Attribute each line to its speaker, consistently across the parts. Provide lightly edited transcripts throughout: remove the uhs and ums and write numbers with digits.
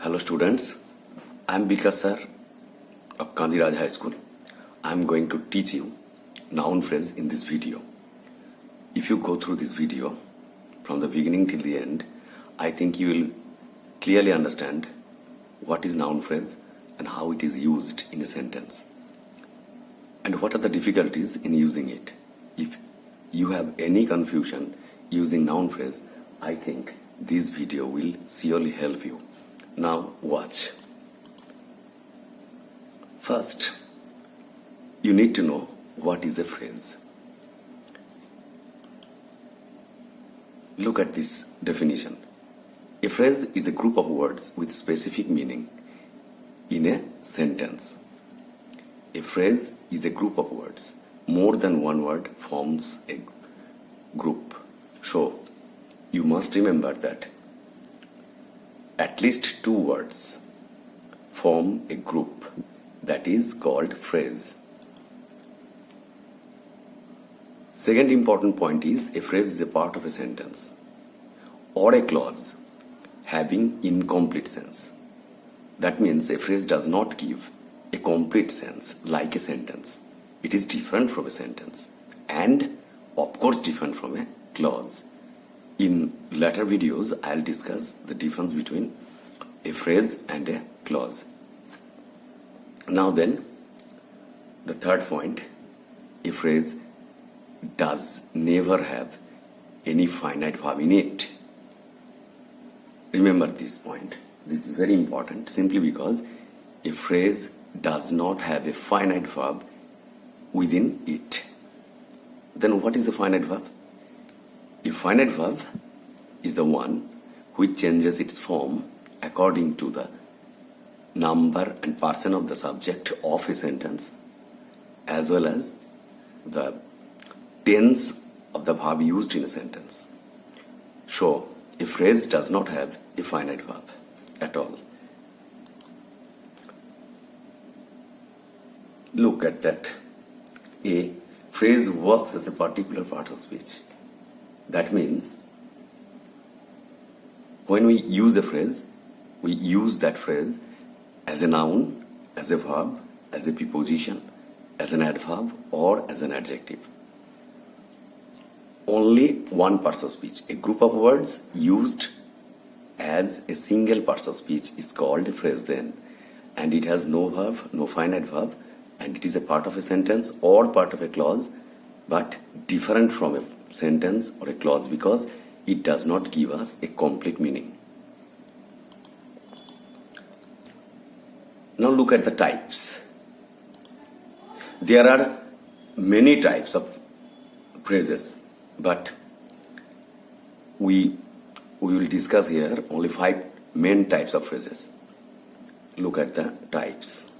Speaker 1: Hello students, I am Vikas sir of Kandiraj High School. I am going to teach you noun phrase in this video. If you go through this video from the beginning till the end, I think you will clearly understand what is noun phrase and how it is used in a sentence. And what are the difficulties in using it. If you have any confusion using noun phrase, I think this video will surely help you. Now watch. First, you need to know what is a phrase. Look at this definition. A phrase is a group of words with specific meaning in a sentence. A phrase is a group of words. More than one word forms a group. So, you must remember that at least two words form a group that is called phrase. Second important point is a phrase is a part of a sentence or a clause having incomplete sense. That means a phrase does not give a complete sense like a sentence. It is different from a sentence and of course different from a clause. In later videos, I'll discuss the difference between a phrase and a clause. Now then, the third point, a phrase does never have any finite verb in it. Remember this point. This is very important simply because a phrase does not have a finite verb within it. Then what is a finite verb? A finite verb is the one which changes its form according to the number and person of the subject of a sentence as well as the tense of the verb used in a sentence. So, a phrase does not have a finite verb at all. Look at that. A phrase works as a particular part of speech. That means when we use a phrase, we use that phrase as a noun, as a verb, as a preposition, as an adverb, or as an adjective. Only one part of speech, a group of words used as a single part of speech is called a phrase then. And it has no verb, no finite verb, and it is a part of a sentence or part of a clause, but different from a sentence or a clause because it does not give us a complete meaning. Now look at the types. There are many types of phrases, but we will discuss here only 5 main types of phrases. Look at the types.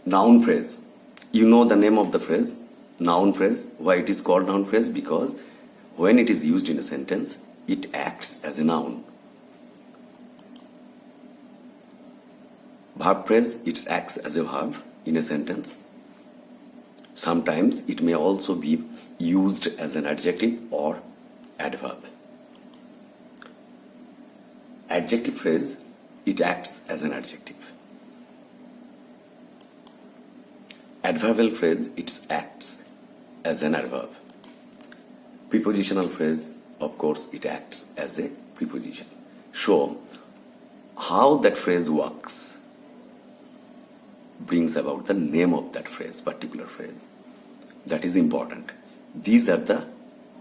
Speaker 1: Noun phrase. You know the name of the phrase? Noun phrase. Why it is called noun phrase? Because when it is used in a sentence, it acts as a noun. Verb phrase, it acts as a verb in a sentence. Sometimes it may also be used as an adjective or adverb. Adjective phrase, it acts as an adjective. Adverbial phrase, it acts as an adverb. Prepositional phrase, of course, it acts as a preposition. So, how that phrase works brings about the name of that phrase, particular phrase. That is important. These are the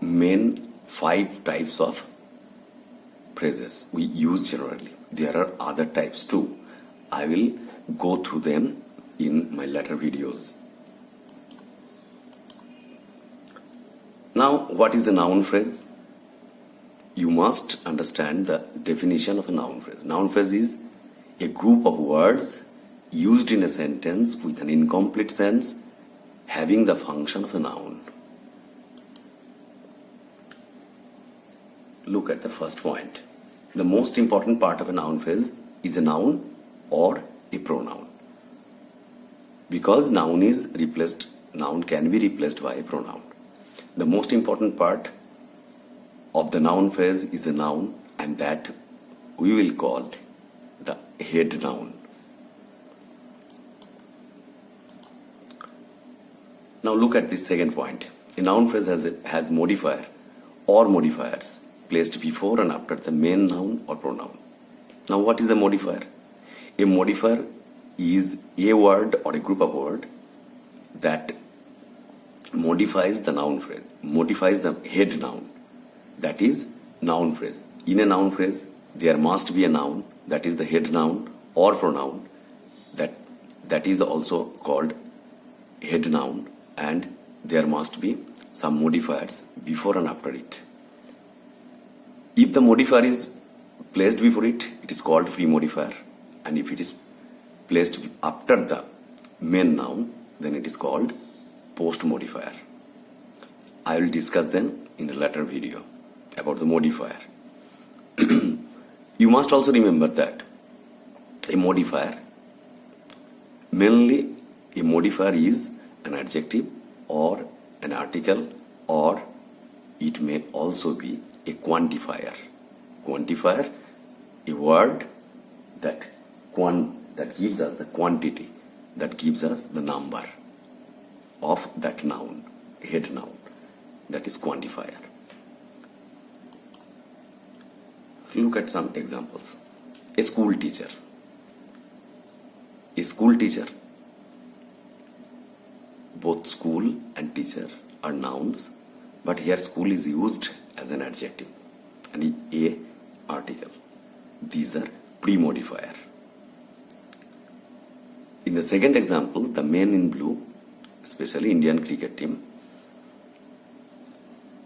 Speaker 1: main 5 types of phrases we use generally. There are other types too. I will go through them in my later videos. Now, what is a noun phrase? You must understand the definition of a noun phrase. Noun phrase is a group of words used in a sentence with an incomplete sense having the function of a noun. Look at the first point. The most important part of a noun phrase is a noun or a pronoun. Because noun can be replaced by a pronoun. The most important part of the noun phrase is a noun, and that we will call the head noun. Now look at this second point. A noun phrase has modifier or modifiers placed before and after the main noun or pronoun. Now what is a modifier? A modifier is a word or a group of words that modifies the noun phrase, modifies the head noun. That is noun phrase. In a noun phrase, there must be a noun, that is the head noun or pronoun, that is also called head noun, and there must be some modifiers before and after it. If the modifier is placed before it, it is called pre-modifier, and if it is placed after the main noun, then it is called post-modifier. I will discuss them in a later video about the modifier. You must also remember that a modifier, mainly a modifier is an adjective or an article, or it may also be a quantifier. Quantifier, a word that gives us the quantity, that gives us the number of that noun, head noun, that is quantifier. Look at some examples. A school teacher. A school teacher. Both school and teacher are nouns, but here school is used as an adjective and a article. These are pre-modifier. In the second example, the men in blue, especially Indian cricket team,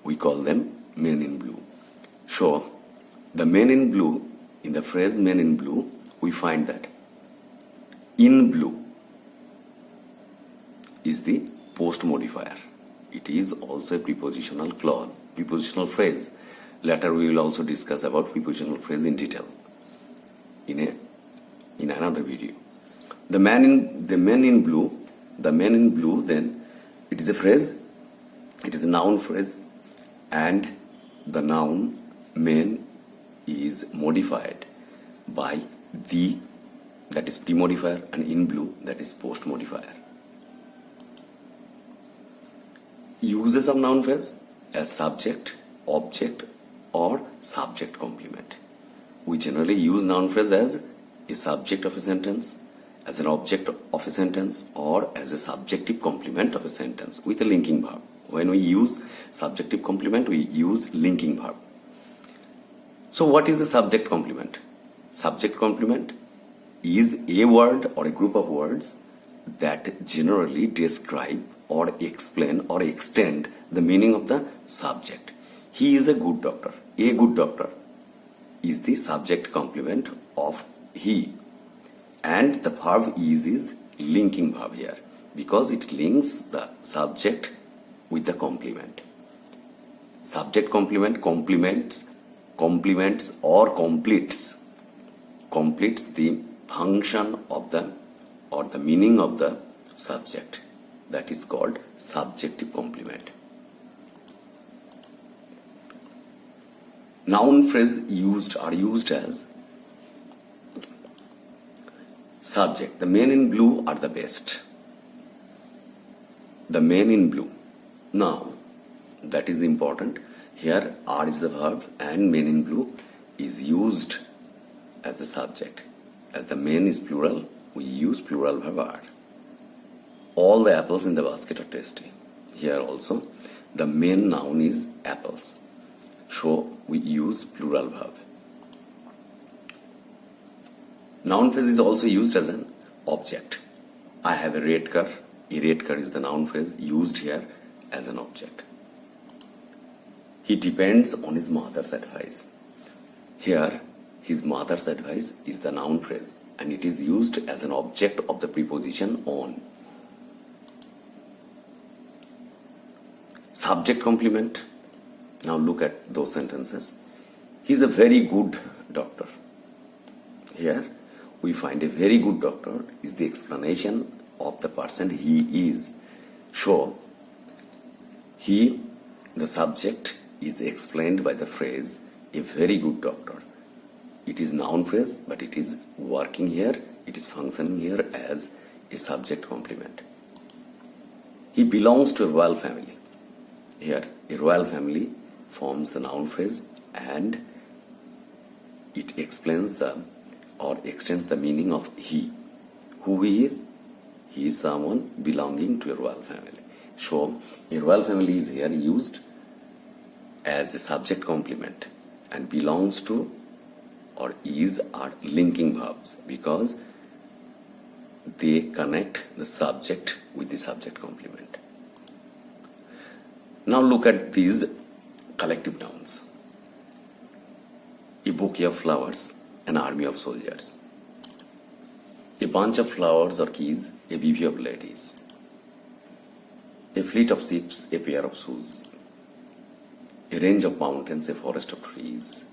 Speaker 1: we call them men in blue. So, the men in blue, in the phrase men in blue, we find that in blue is the post modifier. It is also a prepositional clause, prepositional phrase. Later we will also discuss about prepositional phrase in detail in another video. The men in blue, then it is a phrase, it is a noun phrase, and the noun men is modified by the, that is pre-modifier, and in blue, that is post-modifier. Uses of noun phrase as subject, object, or subject complement. We generally use noun phrase as a subject of a sentence, as an object of a sentence, or as a subjective complement of a sentence with a linking verb. When we use subjective complement, we use linking verb. So what is a subject complement? Subject complement is a word or a group of words that generally describe or explain or extend the meaning of the subject. He is a good doctor. A good doctor is the subject complement of he. And the verb is linking verb here, because it links the subject with the complement. Subject complement complements or completes the function of the or the meaning of the subject. That is called subjective complement. Noun phrase are used as subject. The men in blue are the best. The men in blue. Now, that is important. Here, are is the verb and men in blue is used as the subject. As the men is plural, we use plural verb are. All the apples in the basket are tasty. Here also, the main noun is apples. So, we use plural verb. Noun phrase is also used as an object. I have a red car. A red car is the noun phrase used here as an object. He depends on his mother's advice. Here, his mother's advice is the noun phrase, and it is used as an object of the preposition on. Subject complement. Now look at those sentences. He is a very good doctor. Here, we find a very good doctor is the explanation of the person he is. So, he, the subject, is explained by the phrase a very good doctor. It is noun phrase, but it is working here, it is functioning here as a subject complement. He belongs to a royal family. Here, a royal family forms the noun phrase and it explains the or extends the meaning of he. Who he is? He is someone belonging to a royal family. So, a royal family is here used as a subject complement, and belongs to or is are linking verbs because they connect the subject with the subject complement. Now look at these collective nouns. A bouquet of flowers, an army of soldiers. A bunch of flowers or keys, a bevy of ladies. A fleet of ships, a pair of shoes. A range of mountains, a forest of trees.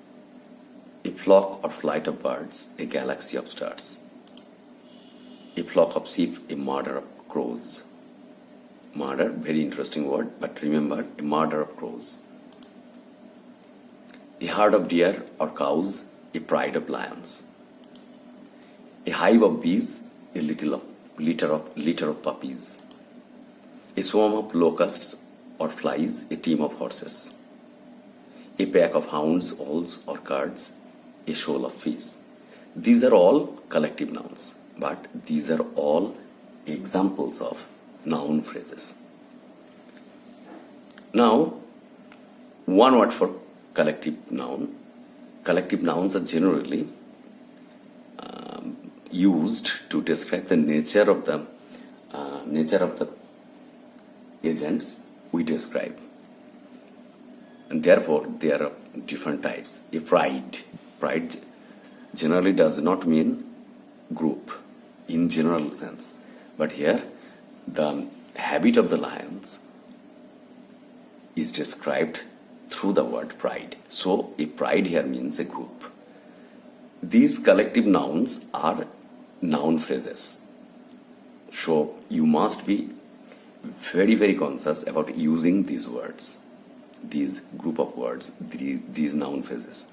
Speaker 1: A flock or flight of birds, a galaxy of stars. A flock of sheep, a murder of crows. Murder, very interesting word, but remember, a murder of crows. A herd of deer or cows, a pride of lions. A hive of bees, a litter of puppies. A swarm of locusts or flies, a team of horses. A pack of hounds, owls or cards, a shoal of fish. These are all collective nouns, but these are all examples of noun phrases. Now, one word for collective noun. Collective nouns are generally used to describe the nature of the agents we describe, and therefore they are of different types. A pride generally does not mean group in general sense, but here the habit of the lions is described through the word pride. So a pride here means a group. These collective nouns are noun phrases. So you must be very, very conscious about using these words, these group of words, these noun phrases.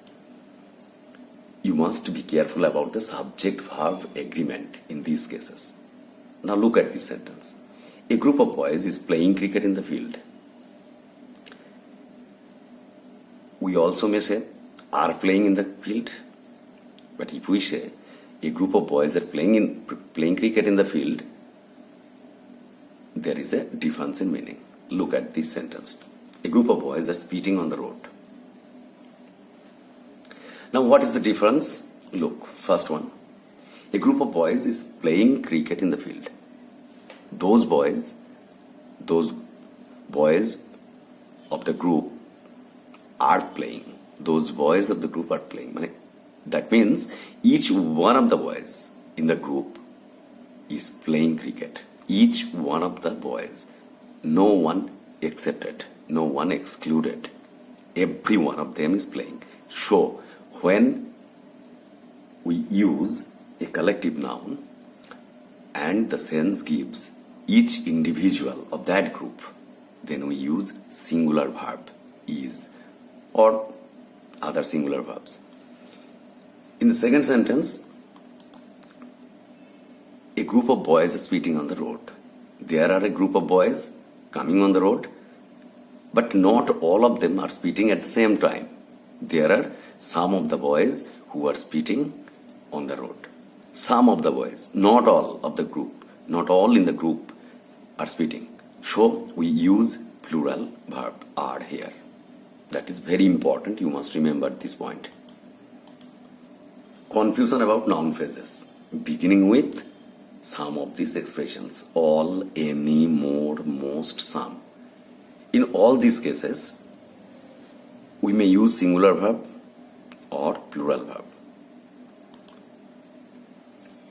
Speaker 1: You must be careful about the subject-verb agreement in these cases. Now look at this sentence. A group of boys is playing cricket in the field. We also may say, are playing in the field. But if we say, a group of boys are playing cricket in the field, there is a difference in meaning. Look at this sentence. A group of boys are speeding on the road. Now what is the difference? Look, first one. A group of boys is playing cricket in the field. Those boys of the group are playing. Those boys of the group are playing. That means each one of the boys in the group is playing cricket. Each one of the boys, no one excepted, no one excluded. Every one of them is playing. So when we use a collective noun and the sense gives each individual of that group, then we use singular verb is or other singular verbs. In the second sentence, a group of boys is speeding on the road. There are a group of boys coming on the road, but not all of them are speeding at the same time. There are some of the boys who are speeding on the road. Some of the boys, not all of the group, not all in the group are speeding. So we use plural verb are here. That is very important. You must remember this point. Confusion about noun phrases, beginning with some of these expressions: all, any, more, most, some. In all these cases, we may use singular verb or plural verb.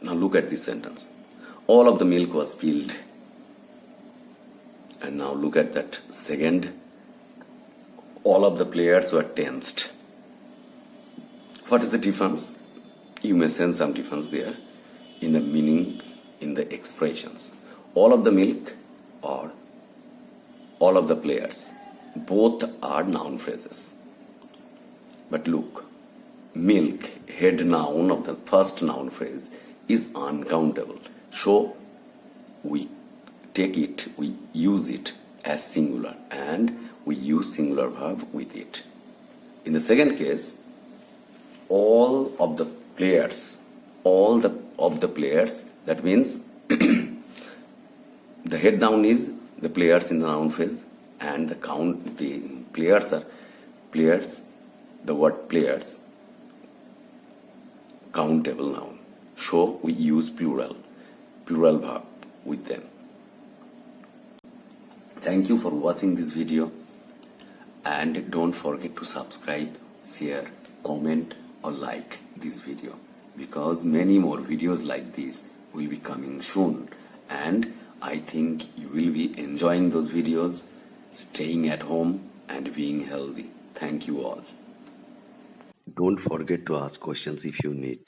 Speaker 1: Now look at this sentence. All of the milk was spilled. And now look at that second. All of the players were tensed. What is the difference? You may sense some difference there in the meaning, in the expressions. All of the milk or all of the players, both are noun phrases. But look, milk head noun of the first noun phrase is uncountable. So we take it, we use it as singular and we use singular verb with it. In the second case, all of the players, that means the head noun is the players in the noun phrase, and the players are players, the word players, countable noun. So we use plural verb with them. Thank you for watching this video, and don't forget to subscribe, share, comment or like this video, because many more videos like this will be coming soon, and I think you will be enjoying those videos, staying at home and being healthy. Thank you all. Don't forget to ask questions if you need.